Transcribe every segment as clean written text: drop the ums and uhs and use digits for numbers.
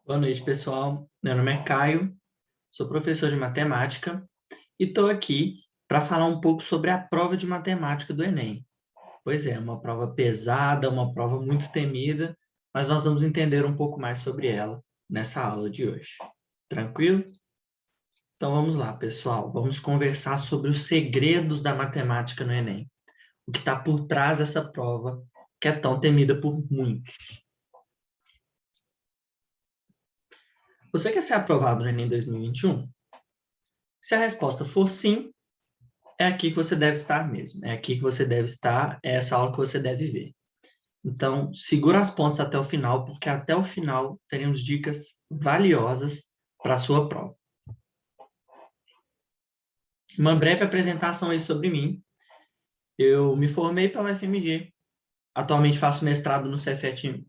Boa noite, pessoal. Meu nome é Caio, sou professor de matemática e estou aqui para falar um pouco sobre a prova de matemática do Enem. Pois é, uma prova pesada, uma prova muito temida, mas nós vamos entender um pouco mais sobre ela nessa aula de hoje. Tranquilo? Então vamos lá, pessoal. Vamos conversar sobre os segredos da matemática no Enem. O que está por trás dessa prova que é tão temida por muitos. Você quer ser aprovado no Enem 2021? Se a resposta for sim, é aqui que você deve estar mesmo. É aqui que você deve estar, é essa aula que você deve ver. Então, segura as pontas até o final, porque até o final teremos dicas valiosas para a sua prova. Uma breve apresentação aí sobre mim. Eu me formei pela UFMG, atualmente faço mestrado no Cefet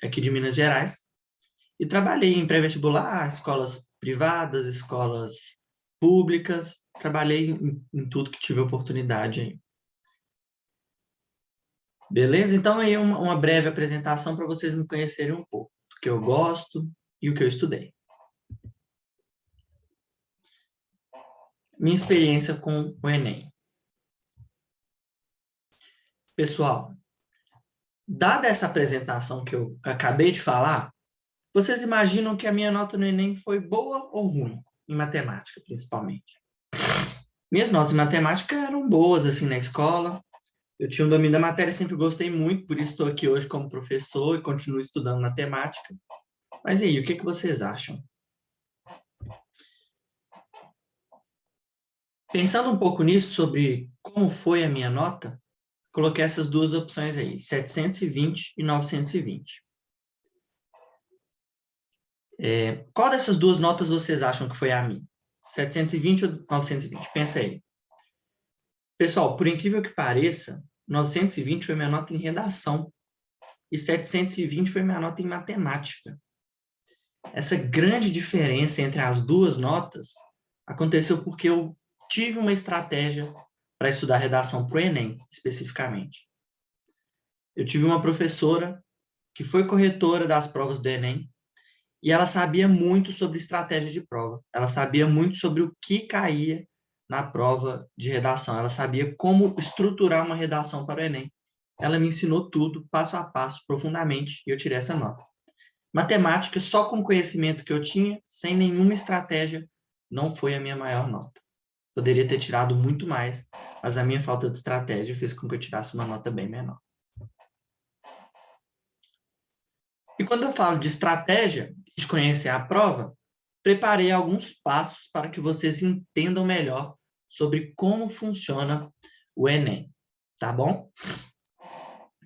aqui de Minas Gerais, e trabalhei em pré-vestibular, escolas privadas, escolas públicas, trabalhei em tudo que tive oportunidade aí. Beleza? Então, aí uma breve apresentação para vocês me conhecerem um pouco do que eu gosto e o que eu estudei. Minha experiência com o Enem. Pessoal, dada essa apresentação que eu acabei de falar, vocês imaginam que a minha nota no Enem foi boa ou ruim? Em matemática, principalmente. Minhas notas em matemática eram boas, assim, na escola. Eu tinha um domínio da matéria, sempre gostei muito, por isso estou aqui hoje como professor e continuo estudando matemática. Mas e aí, o que vocês acham? Pensando um pouco nisso, sobre como foi a minha nota, coloquei essas duas opções aí, 720 e 920. Qual dessas duas notas vocês acham que foi a minha? 720 ou 920? Pensa aí. Pessoal, por incrível que pareça, 920 foi minha nota em redação e 720 foi minha nota em matemática. Essa grande diferença entre as duas notas aconteceu porque eu tive uma estratégia para estudar redação para o Enem, especificamente. Eu tive uma professora que foi corretora das provas do Enem e ela sabia muito sobre estratégia de prova. Ela sabia muito sobre o que caía na prova de redação. Ela sabia como estruturar uma redação para o Enem. Ela me ensinou tudo, passo a passo, profundamente, e eu tirei essa nota. Matemática, só com o conhecimento que eu tinha, sem nenhuma estratégia, não foi a minha maior nota. Poderia ter tirado muito mais, mas a minha falta de estratégia fez com que eu tirasse uma nota bem menor. E quando eu falo de estratégia, de conhecer a prova, preparei alguns passos para que vocês entendam melhor sobre como funciona o Enem, tá bom?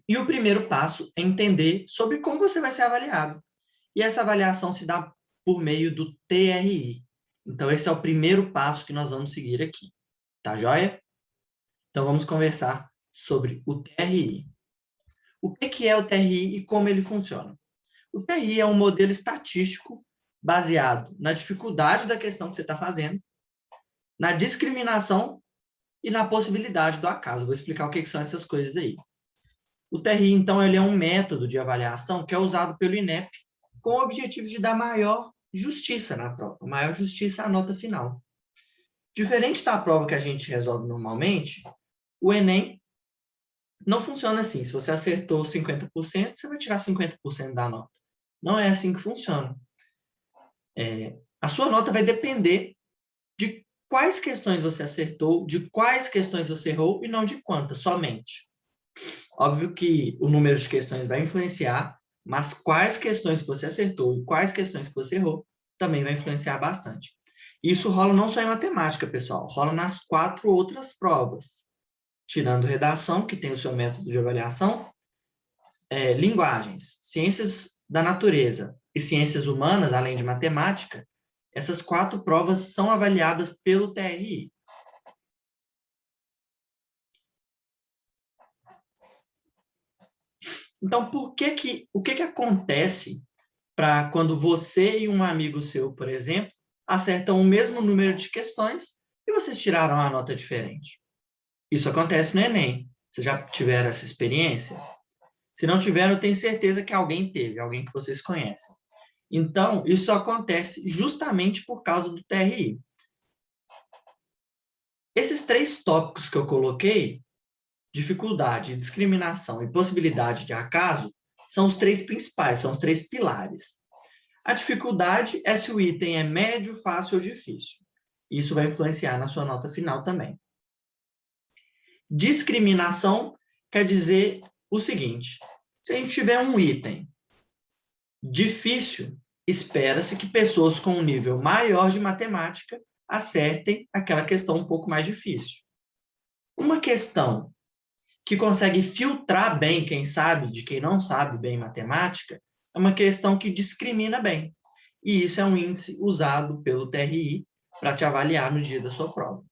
E o primeiro passo é entender sobre como você vai ser avaliado. E essa avaliação se dá por meio do TRI. Então, esse é o primeiro passo que nós vamos seguir aqui. Tá joia? Então, vamos conversar sobre o TRI. O que é o TRI e como ele funciona? O TRI é um modelo estatístico baseado na dificuldade da questão que você está fazendo, na discriminação e na possibilidade do acaso. Eu vou explicar o que são essas coisas aí. O TRI, então, ele é um método de avaliação que é usado pelo INEP com o objetivo de dar maior justiça na prova, maior justiça à nota final. Diferente da prova que a gente resolve normalmente, o Enem não funciona assim. Se você acertou 50%, você vai tirar 50% da nota. Não é assim que funciona. A sua nota vai depender de quais questões você acertou, de quais questões você errou e não de quantas, somente. Óbvio que o número de questões vai influenciar, mas quais questões que você acertou e quais questões que você errou também vai influenciar bastante. Isso rola não só em matemática, pessoal, rola nas 4 outras provas. Tirando redação, que tem o seu método de avaliação, linguagens, ciências da natureza e ciências humanas, além de matemática, essas 4 provas são avaliadas pelo TRI. Então, o que acontece para quando você e um amigo seu, por exemplo, acertam o mesmo número de questões e vocês tiraram uma nota diferente? Isso acontece no Enem. Vocês já tiveram essa experiência? Se não tiveram, eu tenho certeza que alguém teve, alguém que vocês conhecem. Então, isso acontece justamente por causa do TRI. Esses 3 tópicos que eu coloquei, dificuldade, discriminação e possibilidade de acaso, são os 3 principais, são os 3 pilares. A dificuldade é se o item é médio, fácil ou difícil. Isso vai influenciar na sua nota final também. Discriminação quer dizer o seguinte: se a gente tiver um item difícil, espera-se que pessoas com um nível maior de matemática acertem aquela questão um pouco mais difícil. Uma questão que consegue filtrar bem quem sabe de quem não sabe bem matemática é uma questão que discrimina bem. E isso é um índice usado pelo TRI para te avaliar no dia da sua prova.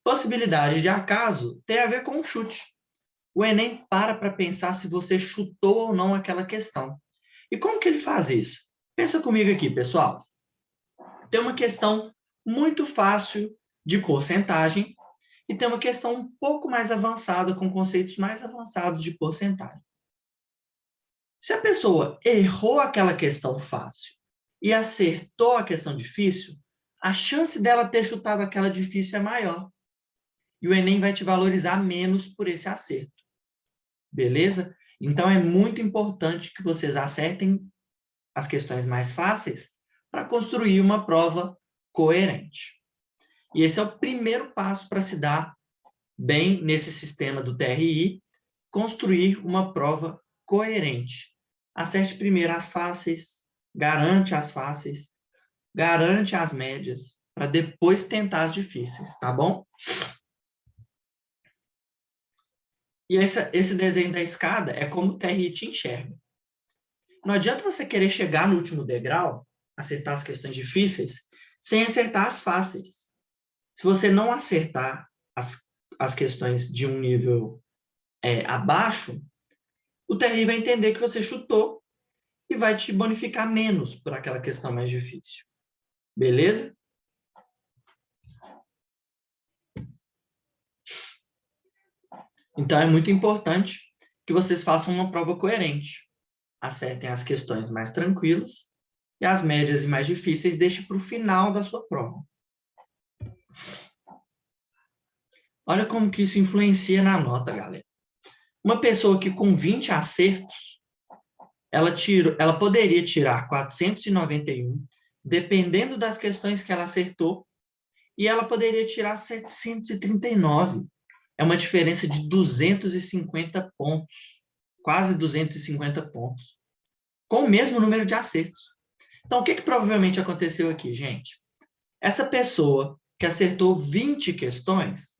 Possibilidade de acaso tem a ver com o chute. O Enem para pensar se você chutou ou não aquela questão. E como que ele faz isso? Pensa comigo aqui, pessoal. Tem uma questão muito fácil de porcentagem e tem uma questão um pouco mais avançada, com conceitos mais avançados de porcentagem. Se a pessoa errou aquela questão fácil e acertou a questão difícil, a chance dela ter chutado aquela difícil é maior. E o Enem vai te valorizar menos por esse acerto. Beleza? Então, é muito importante que vocês acertem as questões mais fáceis para construir uma prova coerente. E esse é o primeiro passo para se dar bem nesse sistema do TRI, construir uma prova coerente. Acerte primeiro as fáceis, garante as fáceis, garante as médias, para depois tentar as difíceis, tá bom? E esse desenho da escada é como o TRI te enxerga. Não adianta você querer chegar no último degrau, acertar as questões difíceis, sem acertar as fáceis. Se você não acertar as questões de um nível abaixo, o TRI vai entender que você chutou e vai te bonificar menos por aquela questão mais difícil. Beleza? Então, é muito importante que vocês façam uma prova coerente. Acertem as questões mais tranquilas e as médias e mais difíceis deixe para o final da sua prova. Olha como que isso influencia na nota, galera. Uma pessoa que com 20 acertos, ela poderia tirar 491, dependendo das questões que ela acertou, e ela poderia tirar 739. É uma diferença de 250 pontos, quase 250 pontos, com o mesmo número de acertos. Então, o que provavelmente aconteceu aqui, gente? Essa pessoa que acertou 20 questões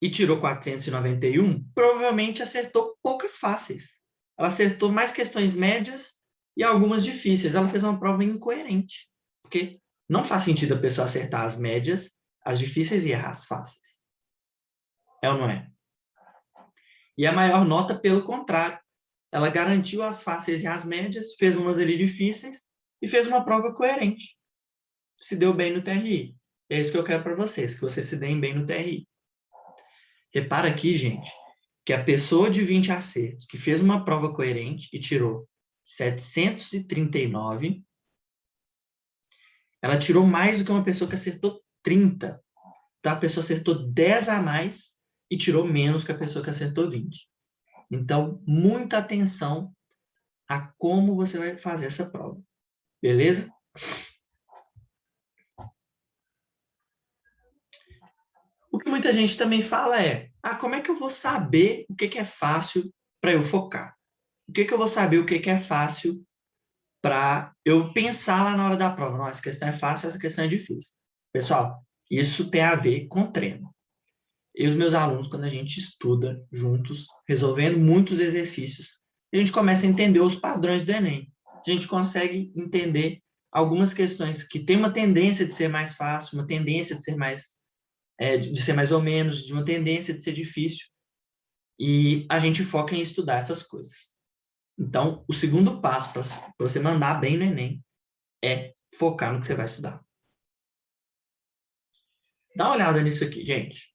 e tirou 491, provavelmente acertou poucas fáceis. Ela acertou mais questões médias e algumas difíceis. Ela fez uma prova incoerente, porque não faz sentido a pessoa acertar as médias, as difíceis e errar as fáceis. É ou não é? E a maior nota, pelo contrário, ela garantiu as fáceis e as médias, fez umas ali difíceis e fez uma prova coerente. Se deu bem no TRI. É isso que eu quero para vocês, que vocês se deem bem no TRI. Repara aqui, gente, que a pessoa de 20 acertos, que fez uma prova coerente e tirou 739, ela tirou mais do que uma pessoa que acertou 30. Então, a pessoa acertou 10 a mais e tirou menos que a pessoa que acertou 20. Então, muita atenção a como você vai fazer essa prova. Beleza? O que muita gente também fala é, como é que eu vou saber o que é fácil para eu focar? O que eu vou saber o que é fácil para eu pensar lá na hora da prova? Não, essa questão é fácil, essa questão é difícil. Pessoal, isso tem a ver com treino. Eu e os meus alunos, quando a gente estuda juntos, resolvendo muitos exercícios, a gente começa a entender os padrões do Enem. A gente consegue entender algumas questões que têm uma tendência de ser mais fácil, uma tendência de ser mais ou menos, de uma tendência de ser difícil. E a gente foca em estudar essas coisas. Então, o segundo passo para você mandar bem no Enem é focar no que você vai estudar. Dá uma olhada nisso aqui, gente.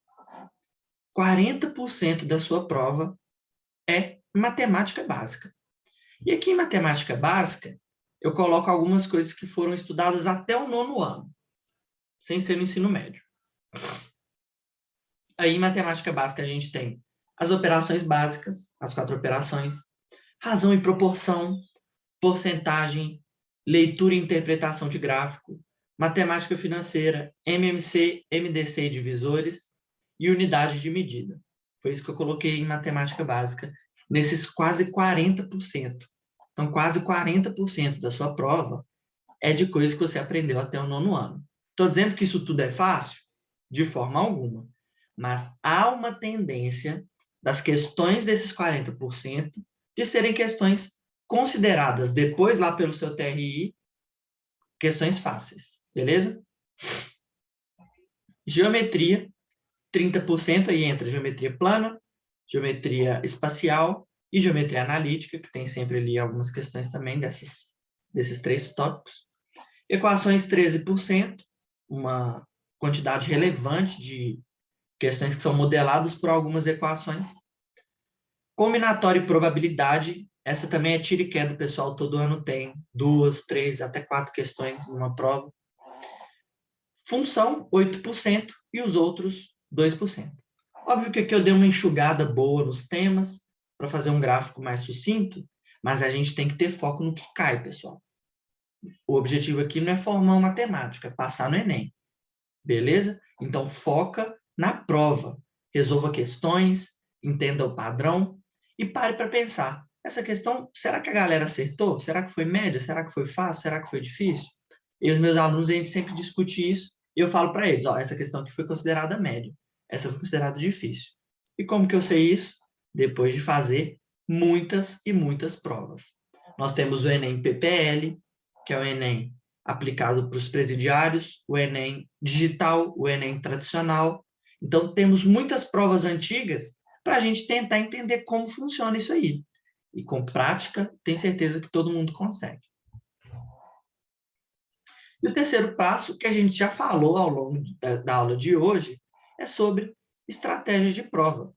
40% da sua prova é matemática básica. E aqui em matemática básica, eu coloco algumas coisas que foram estudadas até o 9º ano, sem ser no ensino médio. Aí em matemática básica a gente tem as operações básicas, as 4 operações, razão e proporção, porcentagem, leitura e interpretação de gráfico, matemática financeira, MMC, MDC e divisores, e unidade de medida. Foi isso que eu coloquei em matemática básica, nesses quase 40%. Então, quase 40% da sua prova é de coisas que você aprendeu até o 9º ano. Estou dizendo que isso tudo é fácil? De forma alguma. Mas há uma tendência das questões desses 40% de serem questões consideradas depois lá pelo seu TRI, questões fáceis, beleza? Geometria, 30% aí entra geometria plana, geometria espacial e geometria analítica, que tem sempre ali algumas questões também desses 3 tópicos. Equações, 13%, uma quantidade relevante de questões que são modeladas por algumas equações. Combinatório e probabilidade, essa também é tiro e queda, o pessoal todo ano tem 2, 3, até 4 questões numa prova. Função, 8%, e os outros, 2%. Óbvio que aqui eu dei uma enxugada boa nos temas, para fazer um gráfico mais sucinto, mas a gente tem que ter foco no que cai, pessoal. O objetivo aqui não é formar uma matemática, é passar no Enem. Beleza? Então, foca na prova. Resolva questões, entenda o padrão e pare para pensar. Essa questão, será que a galera acertou? Será que foi média? Será que foi fácil? Será que foi difícil? E os meus alunos, a gente sempre discute isso e eu falo para eles, ó, essa questão aqui foi considerada média, essa foi considerada difícil. E como que eu sei isso? Depois de fazer muitas e muitas provas. Nós temos o Enem PPL, que é o Enem aplicado para os presidiários, o Enem digital, o Enem tradicional. Então, temos muitas provas antigas para a gente tentar entender como funciona isso aí. E com prática, tenho certeza que todo mundo consegue. E o terceiro passo, que a gente já falou ao longo da aula de hoje, é sobre estratégia de prova.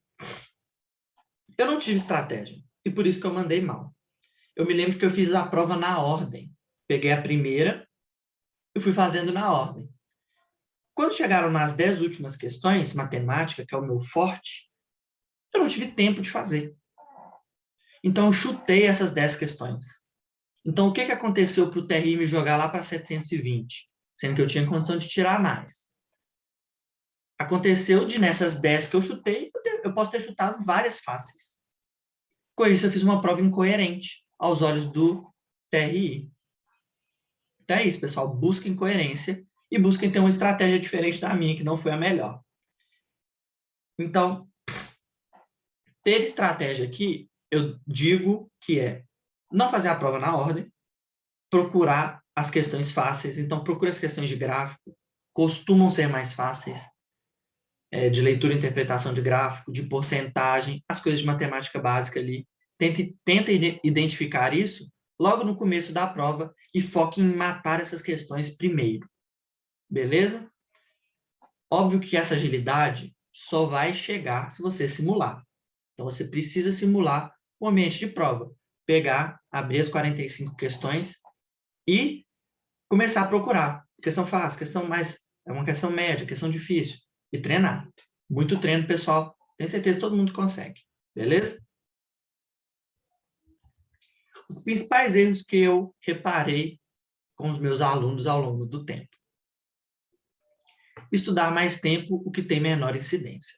Eu não tive estratégia, e por isso que eu mandei mal. Eu me lembro que eu fiz a prova na ordem. Peguei a primeira e fui fazendo na ordem. Quando chegaram nas 10 últimas questões, matemática, que é o meu forte, eu não tive tempo de fazer. Então, eu chutei essas 10 questões. Então, o que aconteceu para o TRI me jogar lá para 720? Sendo que eu tinha condição de tirar mais. Aconteceu de nessas 10 que eu chutei, eu posso ter chutado várias fáceis. Com isso, eu fiz uma prova incoerente aos olhos do TRI. Então é isso, pessoal. Busquem coerência e busquem ter uma estratégia diferente da minha, que não foi a melhor. Então, ter estratégia aqui, eu digo que é não fazer a prova na ordem, procurar as questões fáceis. Então, procure as questões de gráfico, costumam ser mais fáceis, de leitura e interpretação de gráfico, de porcentagem, as coisas de matemática básica ali. Tenta identificar isso logo no começo da prova e foque em matar essas questões primeiro. Beleza? Óbvio que essa agilidade só vai chegar se você simular. Então, você precisa simular o ambiente de prova. Pegar, abrir as 45 questões e começar a procurar. Questão fácil, questão mais... é uma questão média, questão difícil. E treinar. Muito treino, pessoal. Tenho certeza que todo mundo consegue. Beleza? Os principais erros que eu reparei com os meus alunos ao longo do tempo. Estudar mais tempo, o que tem menor incidência.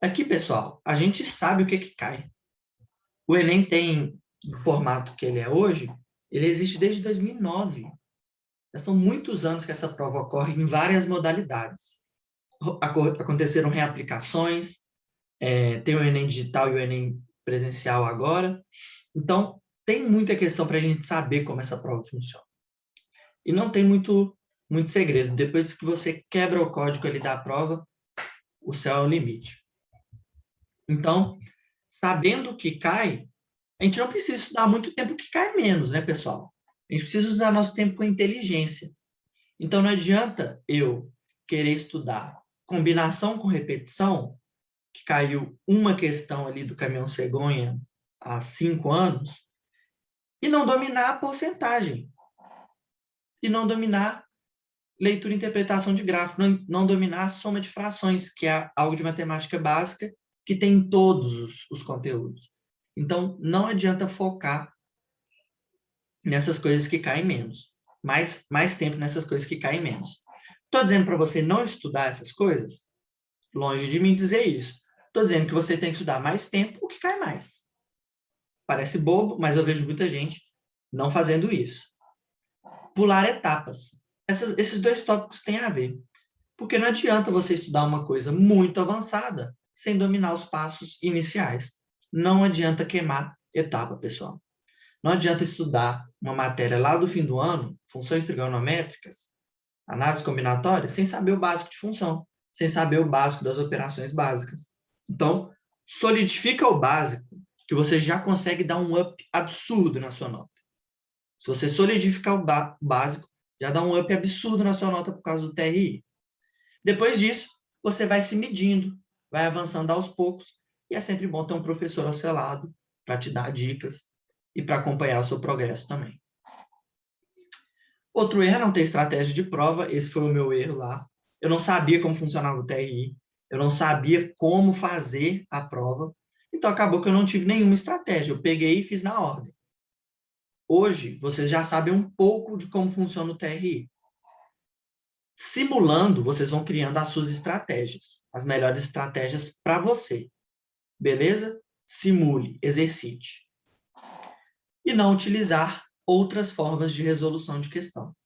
Aqui, pessoal, a gente sabe o que cai. O Enem tem, no formato que ele é hoje, ele existe desde 2009. Já são muitos anos que essa prova ocorre em várias modalidades. Aconteceram reaplicações, tem o Enem digital e o Enem presencial agora. Então, tem muita questão para a gente saber como essa prova funciona. E não tem muito segredo. Depois que você quebra o código ali da prova, o céu é o limite. Então, sabendo o que cai, a gente não precisa estudar muito tempo que cai menos, né, pessoal? A gente precisa usar nosso tempo com inteligência. Então, não adianta eu querer estudar combinação com repetição, que caiu uma questão ali do caminhão cegonha há 5 anos e não dominar a porcentagem, e não dominar leitura e interpretação de gráfico, não dominar a soma de frações, que é algo de matemática básica que tem em todos os conteúdos. Então, não adianta focar nessas coisas que caem menos. Mais tempo nessas coisas que caem menos. Estou dizendo para você não estudar essas coisas? Longe de mim dizer isso. Estou dizendo que você tem que estudar mais tempo, o que cai mais. Parece bobo, mas eu vejo muita gente não fazendo isso. Pular etapas. Esses 2 tópicos têm a ver. Porque não adianta você estudar uma coisa muito avançada sem dominar os passos iniciais. Não adianta queimar etapa, pessoal. Não adianta estudar uma matéria lá do fim do ano, funções trigonométricas, análise combinatória, sem saber o básico de função, sem saber o básico das operações básicas. Então, solidifica o básico, que você já consegue dar um up absurdo na sua nota. Se você solidificar o básico, já dá um up absurdo na sua nota por causa do TRI. Depois disso, você vai se medindo, vai avançando aos poucos, e é sempre bom ter um professor ao seu lado para te dar dicas e para acompanhar o seu progresso também. Outro erro é não ter estratégia de prova, esse foi o meu erro lá. Eu não sabia como funcionava o TRI, eu não sabia como fazer a prova, então acabou que eu não tive nenhuma estratégia, eu peguei e fiz na ordem. Hoje, vocês já sabem um pouco de como funciona o TRI. Simulando, vocês vão criando as suas estratégias, as melhores estratégias para você. Beleza? Simule, exercite. E não utilizar outras formas de resolução de questão.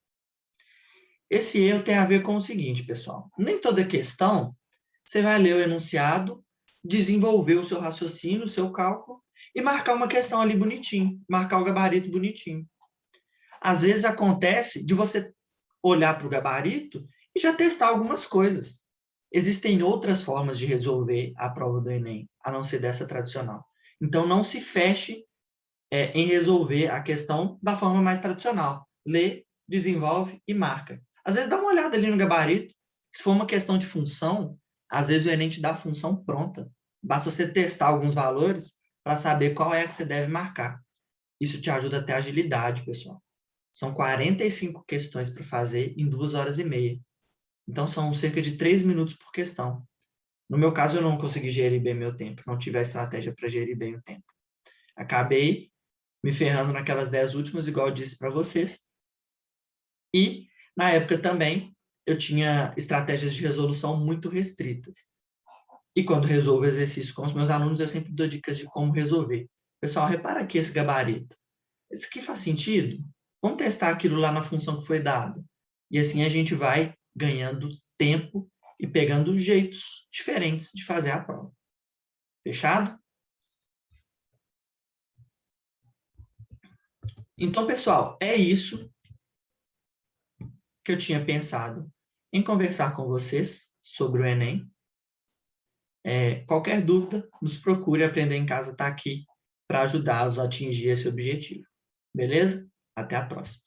Esse erro tem a ver com o seguinte, pessoal. Nem toda questão você vai ler o enunciado, desenvolver o seu raciocínio, o seu cálculo e marcar uma questão ali bonitinho, marcar o gabarito bonitinho. Às vezes acontece de você olhar para o gabarito e já testar algumas coisas. Existem outras formas de resolver a prova do Enem, a não ser dessa tradicional. Então, não se feche em resolver a questão da forma mais tradicional. Lê, desenvolve e marca. Às vezes, dá uma olhada ali no gabarito. Se for uma questão de função, às vezes o Enem te dá a função pronta. Basta você testar alguns valores para saber qual é que você deve marcar. Isso te ajuda a ter agilidade, pessoal. São 45 questões para fazer em 2 horas e meia. Então, são cerca de 3 minutos por questão. No meu caso, eu não consegui gerir bem meu tempo. Não tive a estratégia para gerir bem o tempo. Acabei me ferrando naquelas 10 últimas, igual eu disse para vocês. E, na época também, eu tinha estratégias de resolução muito restritas. E quando resolvo exercício com os meus alunos, eu sempre dou dicas de como resolver. Pessoal, repara aqui esse gabarito. Isso aqui faz sentido? Vamos testar aquilo lá na função que foi dado. E assim a gente vai ganhando tempo e pegando jeitos diferentes de fazer a prova. Fechado? Então, pessoal, é isso que eu tinha pensado em conversar com vocês sobre o Enem. Qualquer dúvida, nos procure. Aprender em Casa está aqui para ajudá-los a atingir esse objetivo. Beleza? Até a próxima.